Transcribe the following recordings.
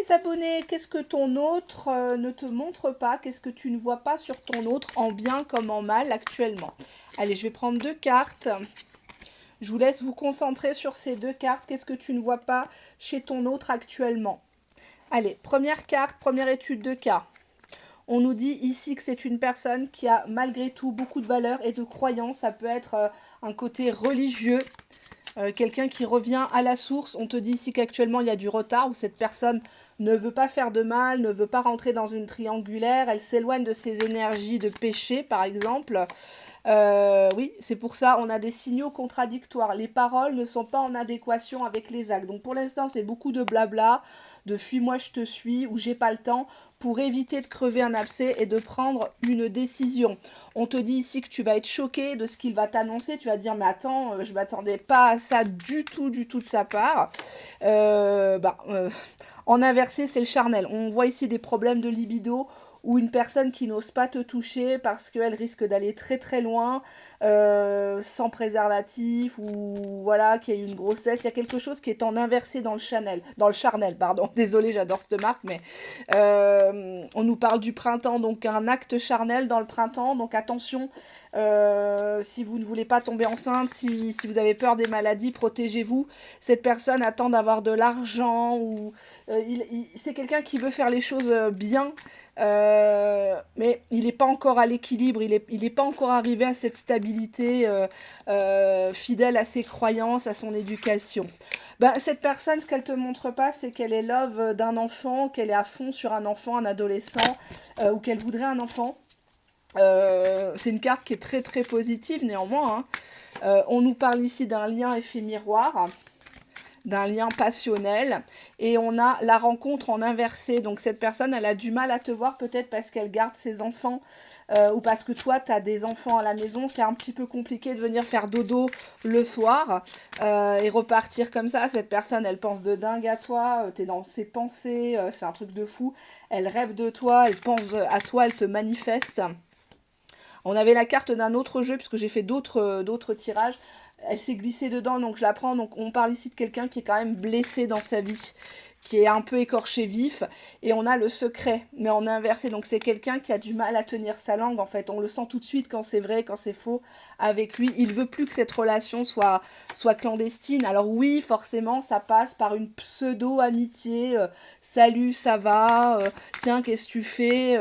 les abonnés, qu'est-ce que ton autre ne te montre pas? Qu'est-ce que tu ne vois pas sur ton autre, en bien comme en mal actuellement? Allez, je vais prendre 2 cartes. Je vous laisse vous concentrer sur ces 2 cartes. Qu'est-ce que tu ne vois pas chez ton autre actuellement? Allez, première carte, première étude de cas. On nous dit ici que c'est une personne qui a malgré tout beaucoup de valeurs et de croyances. Ça peut être un côté religieux, quelqu'un qui revient à la source. On te dit ici qu'actuellement il y a du retard, où cette personne ne veut pas faire de mal, ne veut pas rentrer dans une triangulaire, elle s'éloigne de ses énergies de péché par exemple. Oui, c'est pour ça on a des signaux contradictoires. Les paroles ne sont pas en adéquation avec les actes. Donc pour l'instant c'est beaucoup de blabla, de fuis-moi je te suis, ou j'ai pas le temps, pour éviter de crever un abcès et de prendre une décision. On te dit ici que tu vas être choqué de ce qu'il va t'annoncer. Tu vas dire mais attends, je m'attendais pas à ça du tout de sa part. En inversé, c'est le charnel. On voit ici des problèmes de libido, ou une personne qui n'ose pas te toucher parce qu'elle risque d'aller très très loin, sans préservatif, ou voilà, qu'il y a eu une grossesse. Il y a quelque chose qui est en inversé dans le charnel, pardon. Désolée, j'adore cette marque, mais on nous parle du printemps, donc un acte charnel dans le printemps, donc attention. Si vous ne voulez pas tomber enceinte, si vous avez peur des maladies, protégez-vous. Cette personne attend d'avoir de l'argent, ou c'est quelqu'un qui veut faire les choses bien, mais il n'est pas encore à l'équilibre, il est pas encore arrivé à cette stabilité, fidèle à ses croyances, à son éducation. Ben, cette personne, ce qu'elle te montre pas, c'est qu'elle est love d'un enfant, qu'elle est à fond sur un enfant, un adolescent, ou qu'elle voudrait un enfant. C'est une carte qui est très très positive néanmoins, hein. On nous parle ici d'un lien effet miroir, d'un lien passionnel, et on a la rencontre en inversé. Donc cette personne, elle a du mal à te voir, peut-être parce qu'elle garde ses enfants, ou parce que toi tu as des enfants à la maison. C'est un petit peu compliqué de venir faire dodo le soir, et repartir comme ça. Cette personne, elle pense de dingue à toi, tu es dans ses pensées, c'est un truc de fou. Elle rêve de toi, elle pense à toi, elle te manifeste. On avait la carte d'un autre jeu, puisque j'ai fait d'autres tirages. Elle s'est glissée dedans, donc je la prends. Donc on parle ici de quelqu'un qui est quand même blessé dans sa vie, qui est un peu écorché vif. Et on a le secret, mais en inversé. Donc c'est quelqu'un qui a du mal à tenir sa langue, en fait. On le sent tout de suite quand c'est vrai, quand c'est faux avec lui. Il veut plus que cette relation soit clandestine. Alors oui, forcément, ça passe par une pseudo-amitié. Salut, ça va, tiens, qu'est-ce que tu fais,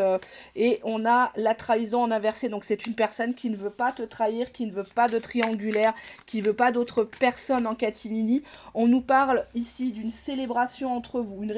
et on a la trahison en inversé. Donc c'est une personne qui ne veut pas te trahir, qui ne veut pas de triangulaire, qui ne veut pas d'autres personnes en catimini. On nous parle ici d'une célébration entre vous, une